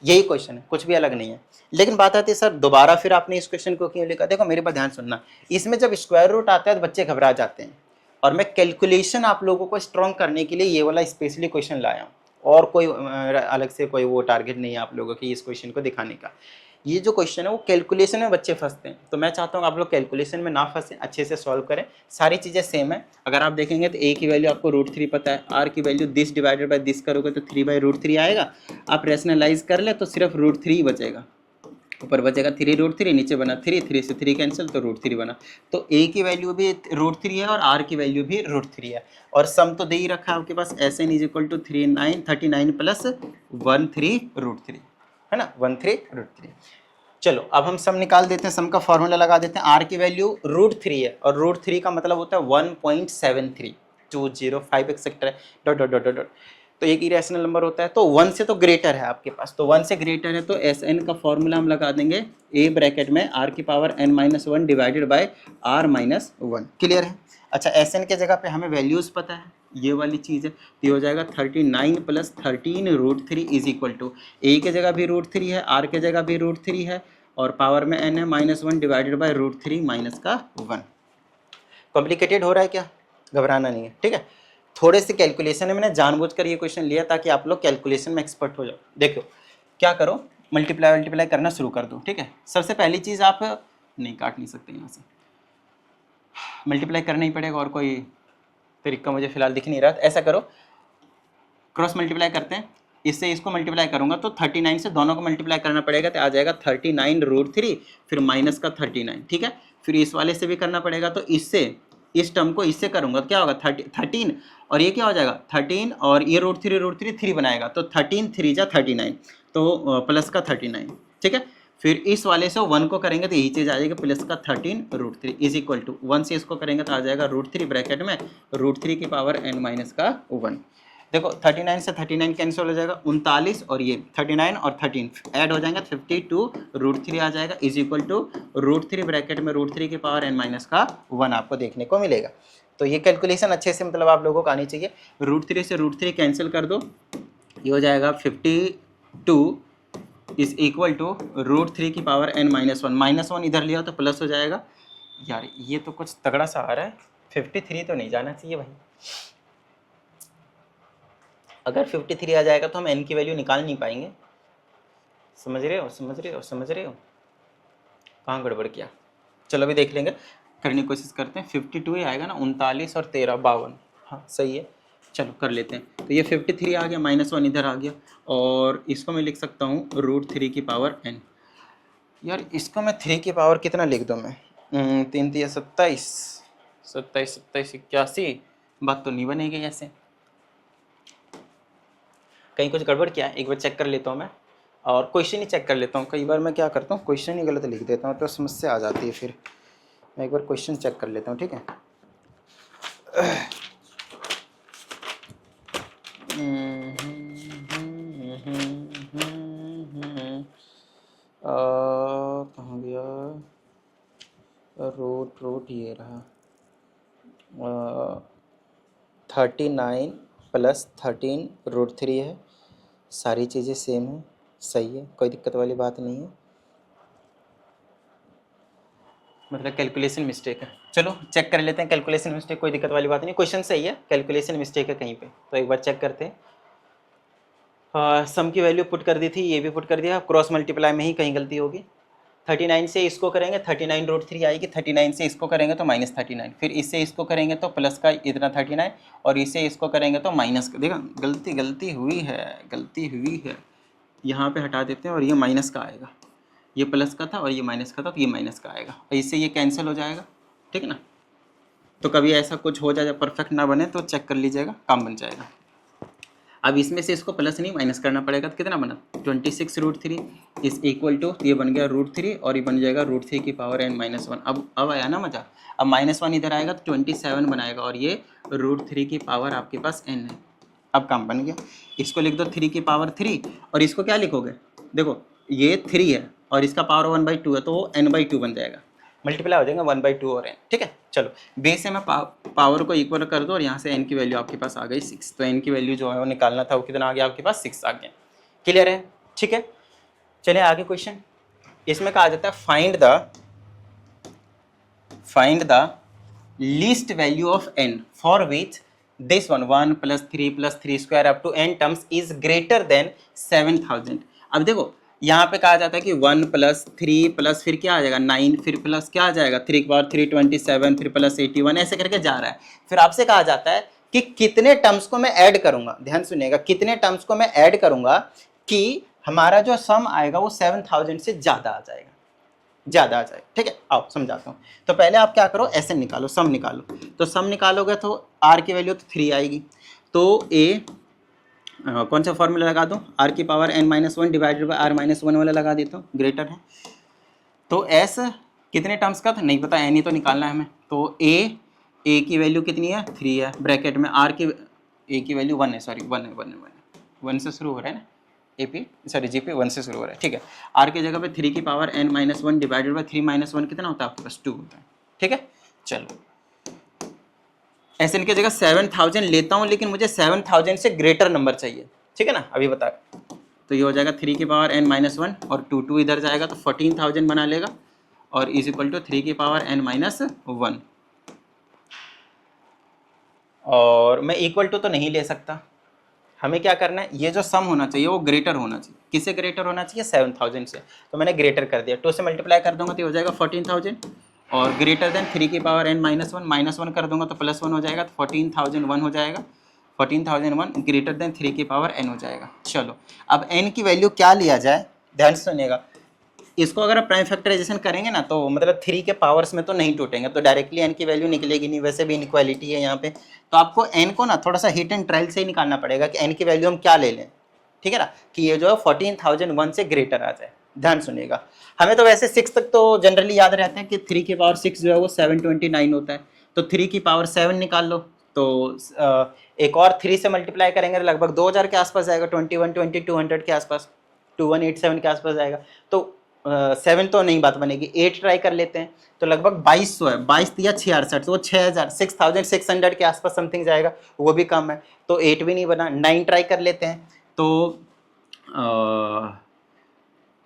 यही क्वेश्चन है, कुछ भी अलग नहीं है। लेकिन बात आती है सर दोबारा फिर आपने इस क्वेश्चन को क्यों लिखा। देखो मेरे पास ध्यान सुनना, इसमें जब स्क्वायर रूट आता है तो बच्चे घबरा जाते हैं, और मैं कैलकुलेशन आप लोगों को स्ट्रॉन्ग करने के लिए ये वाला स्पेशली क्वेश्चन लाया हूँ, और कोई अलग से कोई वो टारगेट नहीं है आप लोगों की इस क्वेश्चन को दिखाने का। ये जो क्वेश्चन है वो कैलकुलेशन में बच्चे फंसते हैं, तो मैं चाहता हूँ आप लोग कैलकुलेशन में ना फंसे, अच्छे से सॉल्व करें। सारी चीज़ें सेम है। अगर आप देखेंगे तो ए की वैल्यू आपको √3 पता है, आर की value this divided by this करोगे तो 3/√3 आएगा। आप रेशनलाइज कर ले तो सिर्फ √3 ही बचेगा, ऊपर बचेगा 3√3, नीचे बना 3 से 3 कैंसिल तो √3 बना। तो ए की वैल्यू भी √3 है और आर की वैल्यू भी √3 है, और सम तो दे ही रखा है आपके पास, SN = 39 प्लस 13√3 है ना, 13√3। चलो अब हम सम निकाल देते हैं, सम का फॉर्मूला लगा देते हैं। आर की वैल्यू √3 है, और √3 का मतलब होता है 1.73 205 etcetera dot dot dot dot. तो एक इरेशनल नंबर होता है, तो 1 से तो ग्रेटर है आपके पास, तो 1 से ग्रेटर है तो SN का फॉर्मूला हम लगा देंगे a ब्रैकेट में r⁻n−1 divided by r−1। Clear है। अच्छा SN के जगह पे हमें वैल्यूज़ पता है, ये वाली चीज़ है, तो ये हो जाएगा 39 प्लस 13√3 इज इक्वल टू, ए के जगह भी √3 है, आर के जगह भी √3 है, और पावर में n है -1 डिवाइडेड बाय √3 माइनस का 1। कॉम्प्लिकेटेड हो रहा है क्या, घबराना नहीं है, ठीक है। थोड़े से कैलकुलेशन है, मैंने जानबूझकर ये क्वेश्चन लिया ताकि आप लोग कैलकुलेशन में एक्सपर्ट हो जाओ। देखो क्या करो, मल्टीप्लाई करना शुरू कर दो, ठीक है। सबसे पहली चीज़ आप नहीं काट नहीं सकते, यहाँ से मल्टीप्लाई करना ही पड़ेगा, और कोई तरीका मुझे फिलहाल दिख नहीं रहा। ऐसा करो, क्रॉस मल्टीप्लाई करते हैं, इससे इसको मल्टीप्लाई करूंगा तो 39 से दोनों को मल्टीप्लाई करना पड़ेगा, तो आ जाएगा 39√3 फिर माइनस का 39, ठीक है। फिर इस वाले से भी करना पड़ेगा, तो इससे इस टर्म को इससे करूंगा क्या होगा 13, और ये क्या हो जाएगा 13, और ये √3 3 बनाएगा, तो 13 3 जा 39, तो प्लस का 39, ठीक है। फिर इस वाले से 1 को करेंगे तो यही चीज़ आ जाएगी प्लस का 13√3 इज इक्वल टू 1 से इसको करेंगे तो आ जाएगा √3 ब्रैकेट में √3 की पावर n माइनस का 1। देखो 39 से 39 कैंसिल हो जाएगा, 39, और ये 39 और 13 ऐड हो जाएंगे, 52√3 आ जाएगा इज इक्वल टू √3 ब्रैकेट में √3 की पावर n माइनस का 1 आपको देखने को मिलेगा। तो ये कैलकुलेशन अच्छे से मतलब आप लोगों को आनी चाहिए। √3 से √3 कैंसिल कर दो, ये हो जाएगा 52 इज इक्वल टू √3 की पावर n माइनस 1 इधर लिया तो प्लस हो जाएगा। यार ये तो कुछ तगड़ा सा आ रहा है, 53 तो नहीं जाना चाहिए भाई। अगर 53 आ जाएगा तो हम n की वैल्यू निकाल नहीं पाएंगे, समझ रहे हो कहाँ गड़बड़ किया। चलो अभी देख लेंगे, करने की कोशिश करते हैं। 52 ही आएगा ना, 39 और 13 52, हाँ सही है। चलो कर लेते हैं, तो ये 53 आ गया, -1 इधर आ गया, और इसको मैं लिख सकता हूँ √3 की पावर n। यार इसको मैं 3 की पावर कितना लिख दूँ मैं, 3 3 27 27 27 81, बात तो नहीं बनेगी ऐसे, कहीं कुछ गड़बड़ किया है। एक बार चेक कर लेता हूँ मैं, और क्वेश्चन ही चेक कर लेता हूँ। कई बार मैं क्या करता हूँ, क्वेश्चन ही गलत लिख देता हूँ तो समस्या आ जाती है। फिर मैं एक बार क्वेश्चन चेक कर लेता हूँ, ठीक है। कहाँ गया, रूट ये रहा, 39 प्लस 13√3 है, सारी चीज़ें सेम है, सही है, कोई दिक्कत वाली बात नहीं है, मतलब कैलकुलेशन मिस्टेक है। चलो चेक कर लेते हैं, कैलकुलेशन मिस्टेक कोई दिक्कत वाली बात नहीं, क्वेश्चन सही है, कैलकुलेशन मिस्टेक है कहीं पे, तो एक बार चेक करते हैं। सम की वैल्यू पुट कर दी थी, ये भी पुट कर दिया, क्रॉस मल्टीप्लाई में ही कहीं गलती होगी। 39 से इसको करेंगे 39√3 आएगी, 39 से इसको करेंगे तो -39, फिर इससे इसको करेंगे तो प्लस का इतना 39, और इससे इसको करेंगे तो माइनस का। देखो गलती हुई है, यहाँ पे हटा देते हैं, और ये माइनस का आएगा, ये प्लस का था और ये माइनस का था, तो ये माइनस का आएगा, और इससे ये कैंसिल हो जाएगा, ठीक है ना। तो कभी ऐसा कुछ हो जाए परफेक्ट ना बने तो चेक कर लीजिएगा, काम बन जाएगा। अब इसमें से इसको प्लस नहीं माइनस करना पड़ेगा, तो कितना बना 26√3 इज इक्वल टू, ये बन गया √3, और ये बन जाएगा √3 की पावर n माइनस 1। अब आया ना मजा, अब -1 इधर आएगा तो 27 बनाएगा, और ये √3 की पावर आपके पास n है। अब काम बन गया, इसको लिख दो 3 की पावर 3, और इसको क्या लिखोगे, देखो ये 3 है और इसका पावर 1/2 है, तो वो n/2 बन जाएगा, मल्टीप्लाई हो जाएगा 1/2 और n, ठीक है। चलो बेस से मैं पावर को इक्वल कर दो, और यहाँ से n की वैल्यू आपके पास आ गई 6, तो n की वैल्यू जो है वो निकालना था, वो कितना आ गया आपके पास 6 आ गया। क्लियर है, ठीक है। चलिए आगे क्वेश्चन, इसमें कहा जाता है find the least value of n for which this one 1 + 3 + 3 square up to n terms is greater than 7000। अब देखो यहाँ पे कहा जाता है कि 1 + 3 प्लस फिर क्या आ जाएगा 9, फिर प्लस क्या आ जाएगा 3 के बाद 3 27, फिर प्लस 81, ऐसे करके जा रहा है। फिर आपसे कहा जाता है कि कितने टर्म्स को मैं ऐड करूंगा, ध्यान सुनिएगा, कितने टर्म्स को मैं ऐड करूंगा कि हमारा जो सम आएगा वो 7000 से ज्यादा आ जाएगा, ज्यादा आ जाए। ठीक है, आओ समझाता हूँ। तो पहले आप क्या करो, ऐसे निकालो, सम निकालो। तो सम निकालोगे तो r की वैल्यू तो 3 आएगी, तो a कौन सा फॉर्मूला लगा दूँ, r की power n-1 divided by r-1 वाला लगा देता हूँ, ग्रेटर है। तो s कितने टर्म्स का था नहीं पता, n ही तो निकालना है हमें। तो a की वैल्यू कितनी है 3 है, ब्रैकेट में r की a की वैल्यू 1 है, सॉरी 1 है, 1 से शुरू हो रहा है ना, AP सॉरी GP 1 से शुरू हो रहा है। ठीक है, r की जगह पे 3 की पावर n-1 डिवाइडेड बाय 3-1 कितना होता है आपके पास 2 होता है। ठीक है, चलो SN की जगह 7000 लेता हूँ, लेकिन मुझे 7000 से ग्रेटर नंबर चाहिए। ठीक है ना, अभी बता, तो ये हो जाएगा 3 की पावर n-1 और 2 इधर जाएगा तो 14000 बना लेगा, और इज इक्वल टू 3 की पावर n-1। और मैं इक्वल टू तो नहीं ले सकता, हमें क्या करना है, ये जो सम होना चाहिए वो ग्रेटर होना चाहिए। किससे ग्रेटर होना चाहिए, 7000 से। तो मैंने ग्रेटर कर दिया, 2 से मल्टीप्लाई कर दूंगा तो ये हो जाएगा 14000, और ग्रेटर देन 3 की पावर n-1 -1 कर दूंगा तो +1 हो जाएगा, तो 14001 हो जाएगा, 14001 ग्रेटर देन 3 की पावर n हो जाएगा। चलो अब n की वैल्यू क्या लिया जाए, ध्यान से सुनिएगा। इसको अगर आप प्राइम फैक्टराइजेशन करेंगे ना तो मतलब 3 के पावर्स में तो नहीं टूटेंगे, तो डायरेक्टली n की वैल्यू निकलेगी नहीं, वैसे भी इनइक्वालिटी है यहाँ पे। तो आपको n को ना थोड़ा सा हिट एंड ट्रायल से ही निकालना पड़ेगा कि n की वैल्यू हम क्या ले लें। ठीक है ना, कि ये जो है 14001 से ग्रेटर आ जाए। ध्यान सुनिएगा, हमें तो वैसे 6 तक तो जनरली याद रहते हैं कि 3 की पावर 6 जो है वो 729 होता है, तो 3 की पावर 7 निकाल लो, तो एक और 3 से मल्टीप्लाई करेंगे तो लगभग 2000 के आसपास जाएगा, 200 के आसपास, 2187 के आसपास जाएगा। तो 7 तो नहीं बात बनेगी, 8 ट्राई कर लेते हैं, तो लगभग 2200 है, 22 या 66, तो वो 6600 के आसपास समथिंग जाएगा, वो भी कम है, तो 8 भी नहीं बना। 9 ट्राई कर लेते हैं, तो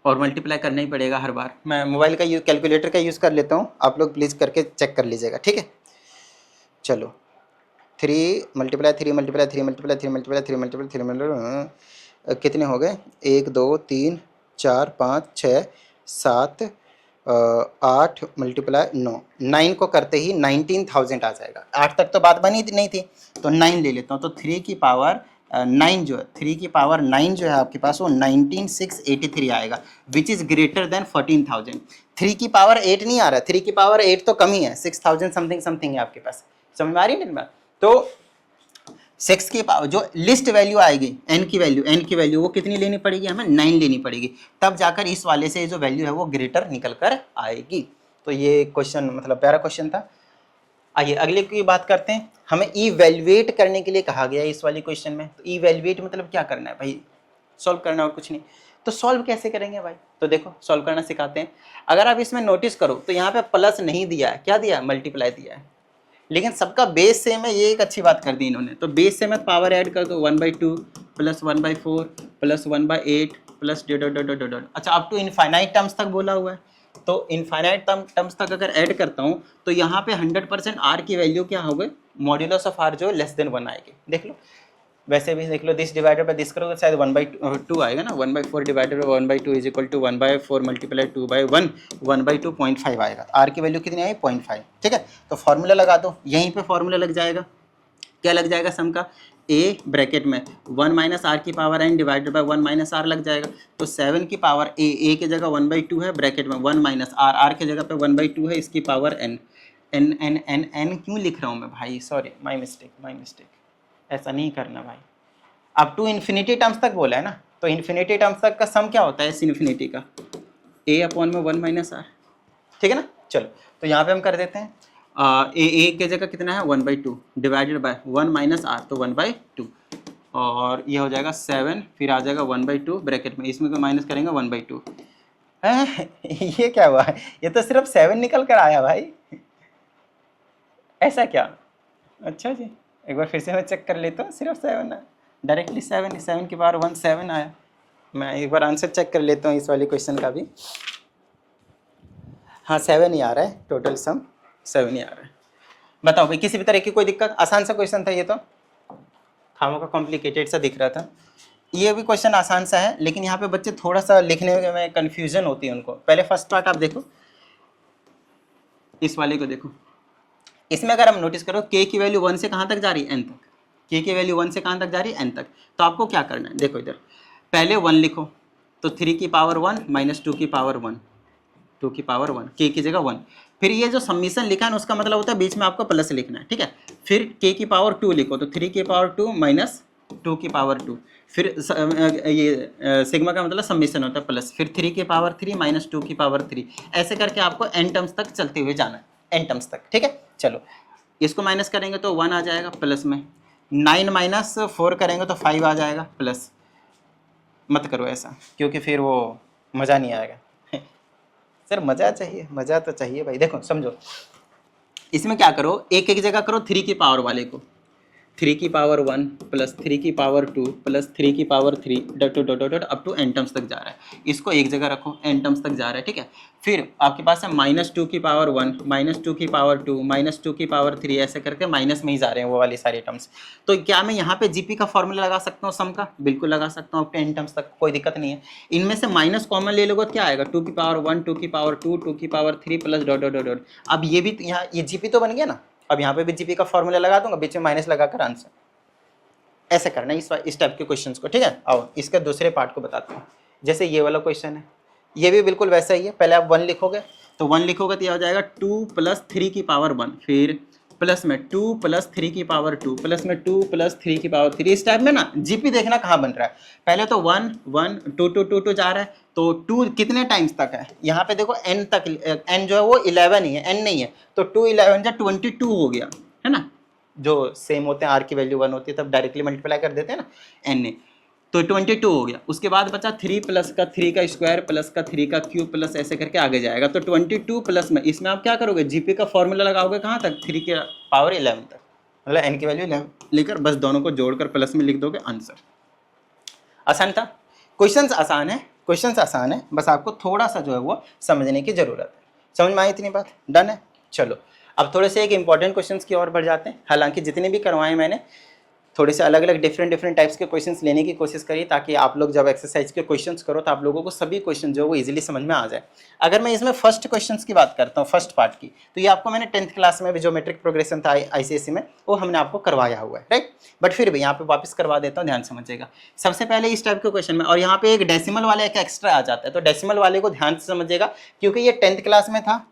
और मल्टीप्लाई करना ही पड़ेगा हर बार। मैं मोबाइल का कैलकुलेटर का यूज़ कर लेता हूँ, आप लोग प्लीज़ करके चेक कर लीजिएगा। ठीक है, चलो 3 × 3 × 3 × 3 × 3 × 3 कितने हो गए, 1 2 3 4 5 6 7 8 × 9, 9 को करते ही 19000 आ जाएगा। 8 तक तो बात बनी नहीं थी, तो 9 ले लेता हूँ, तो 3 की पावर 9 जो है, 3 की पावर 9 जो है आपके पास वो 19683 आएगा, विच इज़ ग्रेटर देन 14000। 3 की पावर 8 नहीं आ रहा है, 3 की पावर 8 तो कम ही है, 6000 समथिंग है आपके पास। समझ में आ रही है मेरी बात। तो 6 की पावर जो लिस्ट वैल्यू आएगी, n की वैल्यू वो कितनी लेनी पड़ेगी, हमें 9 लेनी पड़ेगी, तब जाकर इस वाले से जो वैल्यू है वो ग्रेटर निकल कर आएगी। तो ये क्वेश्चन मतलब प्यारा क्वेश्चन था। आइए अगले की बात करते हैं। हमें इवैल्यूएट करने के लिए कहा गया है इस वाली क्वेश्चन में। तो इवैल्यूएट मतलब क्या करना है भाई, सॉल्व करना और कुछ नहीं। तो सॉल्व कैसे करेंगे भाई, तो देखो सॉल्व करना सिखाते हैं। अगर आप इसमें नोटिस करो तो यहाँ पे प्लस नहीं दिया है, क्या दिया है, मल्टीप्लाई दिया है, लेकिन सबका बेस सेम है, ये एक अच्छी बात कर दी इन्होंने। तो बेस सेम है, पावर ऐड कर दो, 1/2 + 1/4 + 1/8 प्लस डॉट। अच्छा अप टू इनफाइनाइट टर्म्स तक बोला हुआ है, तो इनफाइनाइट टर्म्स तक अगर ऐड करता हूँ तो यहाँ पे 100% आर की वैल्यू क्या हो गई, मॉड्यूलस ऑफ आर जो लेस देन 1 आएगी। देख लो, वैसे भी देख लो, दिस डिवाइडेड बाय दिस करोगे शायद 1/2 आएगा ना, 1/4 divided by 1/2 is equal to 1/4 multiply 2/1 1/2 0.5 आएगा। आर की वैल्यू कितनी आई 0.5। ठीक है, तो फॉर्मूला लगा दो, यहीं पे फॉर्मूला लग जाएगा, क्या लग जाएगा सम का, a ब्रैकेट में 1 - r की power n divided by 1 - r लग जाएगा। तो 7 की पावर a की जगह 1/2 है, ब्रैकेट में 1 - r की जगह पे 1/2 है, इसकी पावर n। n क्यों लिख रहा हूँ मैं भाई, सॉरी माय मिस्टेक, ऐसा नहीं करना भाई। अप टू इन्फिनिटी टर्म्स तक बोला है ना, तो इन्फिनिटी टर्म्स तक का सम क्या होता है इस इन्फिनिटी का, a/1 - r। ठीक है ना, चलो तो यहाँ पे हम कर देते हैं, ए की जगह कितना है 1/2 डिवाइडेड बाय 1 - r, तो 1/2, और ये हो जाएगा 7, फिर आ जाएगा 1/2 ब्रैकेट में, इसमें को माइनस करेंगे 1/2। ये क्या हुआ, ये तो सिर्फ 7 निकल कर आया भाई, ऐसा क्या, अच्छा जी एक बार फिर से मैं चेक कर लेता हूँ, सिर्फ 7 है, डायरेक्टली 7 की पावर 1 7 आया। मैं एक बार आंसर चेक कर लेता हूँ इस वाले क्वेश्चन का भी। हाँ 7 ही आ रहा है, टोटल सम 7 ही आ रहा है। बताओ भाई, किसी भी तरह की कोई दिक्कत? आसान सा क्वेश्चन था ये तो, खामों का कॉम्प्लिकेटेड सा दिख रहा था। ये भी क्वेश्चन आसान सा है, लेकिन यहाँ पे बच्चे थोड़ा सा लिखने में कन्फ्यूजन होती है उनको। पहले फर्स्ट पार्ट आप देखो, इस वाले को देखो। इसमें अगर हम नोटिस करो k की वैल्यू 1 से कहाँ तक जा रही है? n तक। k की वैल्यू 1 से कहाँ तक जा रही है? n तक। तो आपको क्या करना है, देखो इधर, पहले 1 लिखो, तो 3 की पावर 1 माइनस 2 की पावर 1, 2 की पावर 1, k की जगह 1। फिर ये जो सम्मिशन लिखा है ना, उसका मतलब होता है बीच में आपको प्लस लिखना है, ठीक है। फिर k की पावर 2 लिखो, तो 3 की पावर 2 माइनस 2 की पावर 2। फिर ये सिग्मा का मतलब सम्मिशन होता है प्लस। फिर 3 की पावर 3 माइनस 2 की पावर 3। ऐसे करके आपको n टर्म्स तक चलते हुए जाना है, n टर्म्स तक, ठीक है। चलो इसको माइनस करेंगे तो 1 आ जाएगा प्लस में, 9 माइनस 4 करेंगे तो 5 आ जाएगा प्लस। मत करो ऐसा, क्योंकि फिर वो मज़ा नहीं आएगा। सर मज़ा चाहिए, मज़ा तो चाहिए भाई। देखो समझो, इसमें क्या करो, एक एक जगह करो 3 की पावर वाले को, 3 की पावर 1 प्लस 3 की पावर 2 प्लस 3 की power 3 dot dot dot up to n terms तक जा रहा है। इसको एक जगह रखो, n टर्म्स तक जा रहा है, ठीक है। फिर आपके पास है माइनस 2 की पावर 1 माइनस 2 की पावर 2 माइनस 2 की पावर 3, ऐसे करके माइनस में ही जा रहे हैं वो वाली सारी टर्म्स। तो क्या मैं यहाँ पे जीपी का फॉर्मूला लगा सकता हूँ सम का? बिल्कुल लगा सकता हूँ, अप टू n टर्म्स तक, कोई दिक्कत नहीं है। इनमें से माइनस कॉमन ले लोगे तो क्या आएगा? 2 की पावर 1 2 की पावर 2 2 की power 3 plus dot dot dot. अब ये भी यहाँ ये जीपी तो बन गया ना। अब यहाँ पे भी जीपी का फॉर्मूला लगा दूंगा, बीच में माइनस लगाकर आंसर। ऐसे करना है इस टाइप के क्वेश्चंस को, ठीक है। आओ इसके दूसरे पार्ट को बताता हूँ। जैसे ये वाला क्वेश्चन है, ये भी बिल्कुल वैसा ही है। पहले आप 1 लिखोगे, तो 1 लिखोगे तो यह हो जाएगा 2 प्लस 3 की पावर 1, फिर प्लस में 2 प्लस 3 की पावर 2 प्लस में 2 प्लस 3 की पावर 3। इस टाइप में ना जीपी देखना कहाँ बन रहा है। पहले तो 1 1 2 2 2 2 जा रहा है, तो 2 कितने टाइम्स तक है? यहाँ पे देखो n तक, n जो है वो 11 ही है, n नहीं है, तो 2 11 जा 22 हो गया, है ना। जो सेम होते हैं, r की वैल्यू 1 होती है तब डायरेक्टली मल्टीप्लाई कर देते हैं ना n ने, तो 22 हो गया। उसके बाद बचा 3 प्लस का 3 का स्क्वायर प्लस का 3 का क्यूब प्लस, ऐसे करके आगे जाएगा। तो 22 प्लस में इसमें आप क्या करोगे? जीपी का फॉर्मूला लगाओगे कहाँ तक? 3 के पावर 11 तक, मतलब n की वैल्यू 11 लेकर बस दोनों को जोड़कर प्लस में लिख दोगे, आंसर। आसान था, क्वेश्चंस आसान है, क्वेश्चंस आसान है, बस आपको थोड़ा सा जो है वो समझने की जरूरत है। समझ में आई इतनी बात? डन है। चलो अब थोड़े से एक इंपॉर्टेंट क्वेश्चंस की ओर बढ़ जाते हैं। हालांकि जितने भी करवाए मैंने, थोड़े से अलग अलग डिफरेंट टाइप्स के क्वेश्चंस लेने की कोशिश करिए, ताकि आप लोग जब एक्सरसाइज के क्वेश्चंस करो तो आप लोगों को सभी क्वेश्चन जो है वो इजीली समझ में आ जाए। अगर मैं इसमें फर्स्ट क्वेश्चंस की बात करता हूँ, फर्स्ट पार्ट की, तो ये आपको मैंने 10th क्लास में भी ज्योमेट्रिक प्रोग्रेशन था ICSE में, वो हमने आपको करवाया हुआ है, राइट। बट फिर भी यहाँ पे वापस करवा देता हूँ, ध्यान समझिएगा। सबसे पहले इस टाइप के क्वेश्चन में, और यहाँ पे एक डेसिमल वाला एक एक्स्ट्रा आ जाता है, तो डेसिमल वाले को ध्यान से समझिएगा, क्योंकि ये 10th क्लास में था,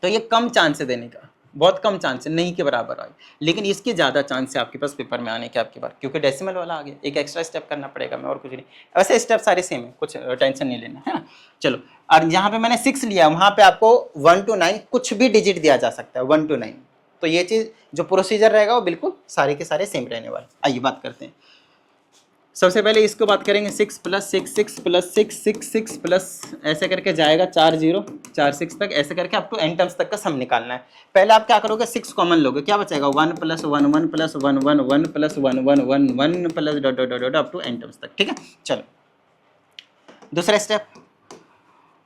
तो ये कम चांस है देने का, बहुत कम चांस है, नहीं के बराबर आए, लेकिन इसके ज़्यादा चांस है आपके पास पेपर में आने के आपके बार, क्योंकि डेसिमल वाला आ गया। एक एक्स्ट्रा स्टेप करना पड़ेगा, मैं और कुछ नहीं। वैसे स्टेप सारे सेम है, कुछ टेंशन नहीं लेना, है ना। चलो, और यहाँ पे मैंने 6 लिया, वहाँ पे आपको 1 to 9 कुछ भी डिजिट दिया जा सकता है, 1 to 9। तो ये चीज़ जो प्रोसीजर रहेगा वो बिल्कुल सारे के सारे सेम रहने वाले। आइए बात करते हैं। सबसे पहले इसको बात करेंगे, 6 प्लस 6 6 प्लस 6 6 6 प्लस, ऐसे करके जाएगा 4 0 4 6 तक, ऐसे करके आप टू n टर्म्स तक का सम निकालना है। पहले आप क्या करोगे? 6 कॉमन लोगे, क्या बचेगा? 1 plus 1 1 plus 1 1 1 plus 1 1 1 1 plus dot dot dot up to n terms तक, ठीक है। चलो दूसरा स्टेप,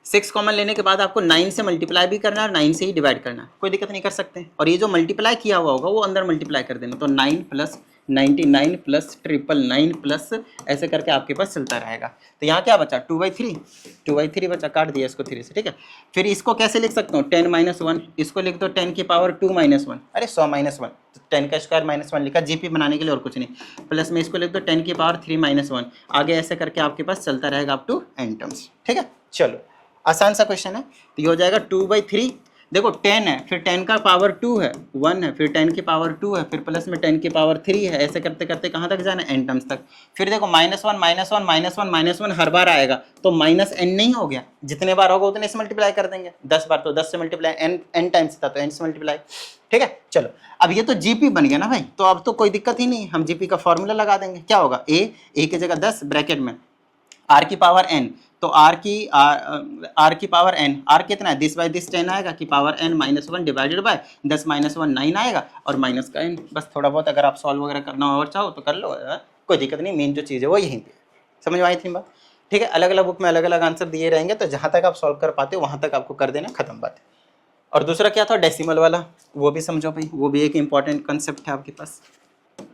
6 कॉमन लेने के बाद आपको 9 से मल्टीप्लाई भी करना है और 9 से ही डिवाइड करना है, कोई दिक्कत नहीं कर सकते। और ये जो मल्टीप्लाई किया हुआ होगा वो अंदर मल्टीप्लाई कर देना, तो 9 प्लस 99 प्लस 999 प्लस, ऐसे करके आपके पास चलता रहेगा। तो यहाँ क्या बचा? 2/3 बचा, काट दिया इसको 3 से, ठीक है। फिर इसको कैसे लिख सकता हूँ? 10 - 1, इसको लिख दो 10 की पावर 2 - 1, अरे 100 - 1, तो 10 का स्क्वायर -1 लिखा, जीपी बनाने के लिए, और कुछ नहीं। प्लस में इसको लिख दो 10 की पावर 3 - 1, आगे ऐसे करके आपके पास चलता रहेगा अप टू n टर्म्स, ठीक है। चलो आसान सा क्वेश्चन है, तो ये हो जाएगा 2/3। देखो 10 है, फिर 10 का पावर 2 है, 1 है, फिर 10 की पावर 2 है, फिर प्लस में 10 की पावर 3 है, ऐसे करते करते कहाँ तक जाना है? n टर्म्स तक। फिर देखो -1 -1 हर बार आएगा, तो -n नहीं हो गया, जितने बार होगा उतने से मल्टीप्लाई कर देंगे। 10 बार तो 10 से मल्टीप्लाई, n टाइम्स था तो n से मल्टीप्लाई, ठीक है। चलो अब ये तो जीपी बन गया ना भाई, तो अब तो कोई दिक्कत ही नहीं, हम जीपी का फॉर्मूला लगा देंगे। क्या होगा? a की जगह 10 ब्रैकेट में r की पावर n, तो r की पावर n, r कितना है? 10/10 आएगा, की पावर n -1 डिवाइडेड बाय 10 - 1 9 आएगा, और माइनस का n। बस थोड़ा बहुत अगर आप सॉल्व वगैरह करना और चाहो तो कर लो, कोई दिक्कत नहीं, मेन जो चीज़ है वो यहीं पे। समझ में आई थी बात? ठीक है, अलग अलग बुक में अलग अलग आंसर दिए रहेंगे, तो जहाँ तक आप सॉल्व कर पाते हो वहाँ तक आपको कर देना, खत्म बात है। और दूसरा क्या था, डेसिमल वाला, वो भी समझो भाई, वो भी एक इंपॉर्टेंट कंसेप्ट है आपके पास।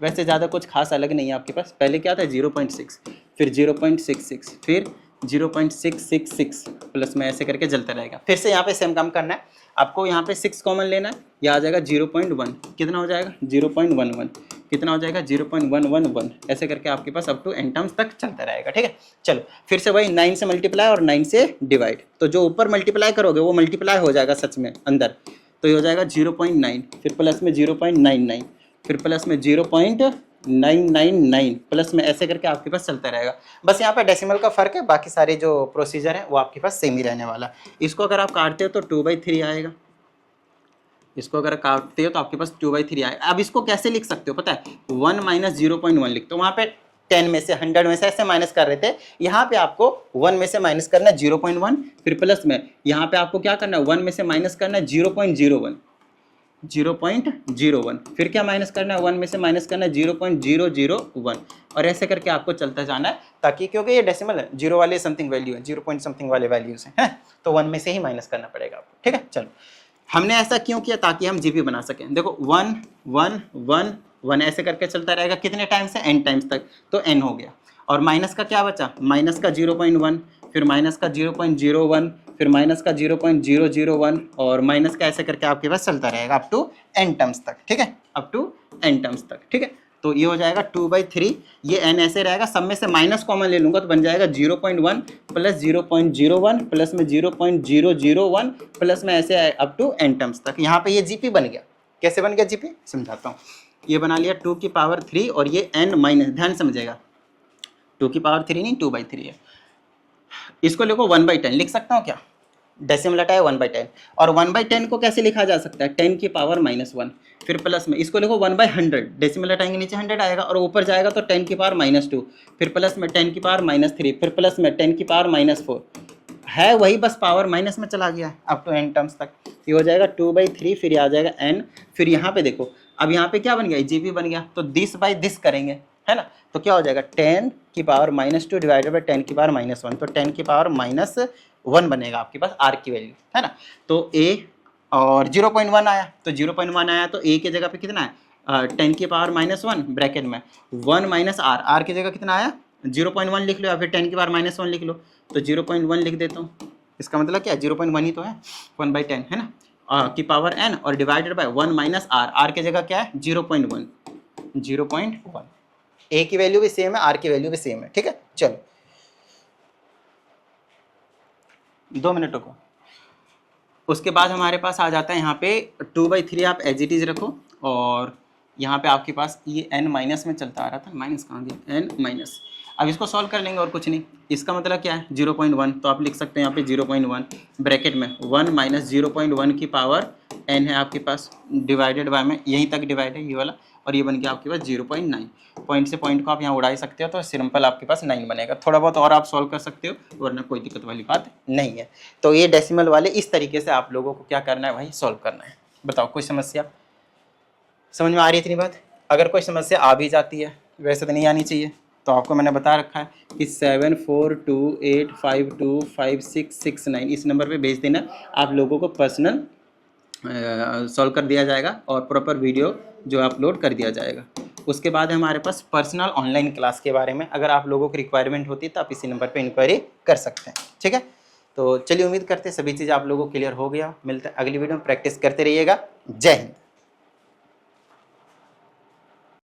वैसे ज़्यादा कुछ खास अलग नहीं है आपके पास। पहले क्या था 0.6, फिर 0.66, फिर 0.666 प्लस में ऐसे करके चलता रहेगा। फिर से यहाँ पे सेम काम करना है आपको, यहाँ पे 6 कॉमन लेना है, यह आ जाएगा 0.1, कितना हो जाएगा 0.11, कितना हो जाएगा 0.111, ऐसे करके आपके पास अप टू n टर्म्स तक चलता रहेगा। ठीक है, चलो फिर से वही 9 से मल्टीप्लाई और 9 से डिवाइड, तो जो ऊपर मल्टीप्लाई करोगे वो मल्टीप्लाई हो जाएगा सच में अंदर, तो ये हो जाएगा 0.9, फिर प्लस में 0.99, फिर प्लस में 0.999, प्लस में ऐसे करके आपके पास चलता रहेगा। बस यहाँ पे डेसिमल का फर्क है, बाकी सारे जो प्रोसीजर है वो आपके पास सेम ही रहने वाला। इसको अगर आप काटते हो तो 2/3 आएगा, इसको अगर काटते हो तो आपके पास 2/3 आएगा। अब इसको कैसे लिख सकते हो पता है, 1 माइनस 0.1 लिखते हो, वहाँ पे 10 में से 100 में से ऐसे माइनस कर रहे थे, यहाँ पे आपको 1 में से माइनस करना है 0.1, फिर प्लस में यहाँ पे आपको क्या करना है 1 में से माइनस करना है 0.01, 0.01, फिर क्या माइनस करना है 1 में से माइनस करना है 0.001, और ऐसे करके आपको चलता जाना है, ताकि क्योंकि ये डेसिमल है, 0 वाले समथिंग वैल्यू है, 0 पॉइंट समथिंग वाले वैल्यूज हैं, तो 1 में से ही माइनस करना पड़ेगा आपको। ठीक है, चलो हमने ऐसा क्यों किया, ताकि हम जीपी बना सकें। देखो 1 1 1 1 ऐसे करके चलता रहेगा, कितने टाइम से n टाइम्स तक, तो n हो गया। और माइनस का क्या बचा, माइनस का 0.1, फिर माइनस का 0.01, फिर माइनस का 0.001, और माइनस का ऐसे करके आपके पास चलता रहेगा अप टू n टर्म्स तक। ठीक है, अप टू n टर्म्स तक। ठीक है, तो ये हो जाएगा 2/3, ये n ऐसे रहेगा, सब में से माइनस कॉमन ले लूंगा तो बन जाएगा 0.1 प्लस 0.01 प्लस में 0.001 प्लस में ऐसे अप टू n टर्म्स तक। यहाँ पे ये जीपी बन गया। कैसे बन गया जीपी, समझाता हूँ। ये बना लिया 2 की पावर 3, और ये n माइनस, ध्यान समझेगा 2 की पावर 3 नहीं 2/3 है। इसको लिखो 1/10 लिख सकता हूँ क्या, डेसिमल हटाया 1/10, और 1/10 को कैसे लिखा जा सकता है 10 की पावर -1, फिर प्लस में इसको लिखो 1/100, डेसिमल हटाएंगे नीचे 100 आएगा, और ऊपर जाएगा तो 10 की पावर -2, फिर प्लस में 10 की पावर -3, फिर प्लस में 10 की पावर -4, है वही, बस पावर माइनस में चला गया अप टू n टर्म्स तक। ये हो जाएगा 2/3, फिर ये आ जाएगा n, फिर यहाँ पे देखो, अब यहाँ पे क्या बन गया, जीपी बन गया, तो दिस बाई दिस करेंगे, है ना, तो क्या हो जाएगा 10 की पावर -2 डिवाइडेड बाई 10 की पावर -1, तो 10 की पावर -1 बनेगा आपके पास r की वैल्यू, है ना। तो a और 0.1 आया, तो 0.1 आया तो a की जगह पे कितना है 10 की पावर -1 ब्रैकेट में 1 माइनस r, r की जगह कितना आया 0.1 लिख लो, या फिर 10 की पावर -1 लिख लो, तो 0.1 लिख देता हूँ। इसका मतलब क्या है 0.1 ही तो है, 1/10 है ना, की पावर n, और divided by 1 minus r, r की जगह क्या है 0.1, 0.1, a की वैल्यू भी सेम है, r की वैल्यू भी सेम है। ठीक है, चलो 2 मिनट रुको। उसके बाद हमारे पास आ जाता है यहाँ पे 2/3 आप एज इट इज रखो, और यहाँ पे आपके पास ये n माइनस में चलता आ रहा था, माइनस कहाँ गया n माइनस। अब इसको सॉल्व कर लेंगे और कुछ नहीं, इसका मतलब क्या है 0.1, तो आप लिख सकते हैं यहाँ पे 0.1 ब्रैकेट में 1 माइनस 0.1 की पावर n है आपके पास, डिवाइडेड बाय में यहीं तक डिवाइड है ये वाला, और ये बन गया आपके पास 0.9। पॉइंट से पॉइंट को आप यहाँ उड़ा ही सकते हो, तो सिंपल आपके पास 9 बनेगा। थोड़ा बहुत और आप सॉल्व कर सकते हो, वरना कोई दिक्कत वाली बात नहीं है। तो ये डेसिमल वाले इस तरीके से आप लोगों को क्या करना है भाई, सॉल्व करना है। बताओ कोई समस्या समझ में आ रही है इतनी बात? अगर कोई समस्या आ भी जाती है, वैसे तो नहीं आनी चाहिए, तो आपको मैंने बता रखा है कि 7428525669 इस नंबर पे भेज देना, आप लोगों को पर्सनल सॉल्व कर दिया जाएगा, और प्रॉपर वीडियो जो अपलोड कर दिया जाएगा। उसके बाद हमारे पास पर्सनल ऑनलाइन क्लास के बारे में अगर आप लोगों की रिक्वायरमेंट होती है तो आप इसी नंबर पे इंक्वायरी कर सकते हैं। ठीक है, तो चलिए उम्मीद करते हैं सभी चीज़ आप लोगों को क्लियर हो गया। मिलते हैं अगली वीडियो में, प्रैक्टिस करते रहिएगा। जय हिंद।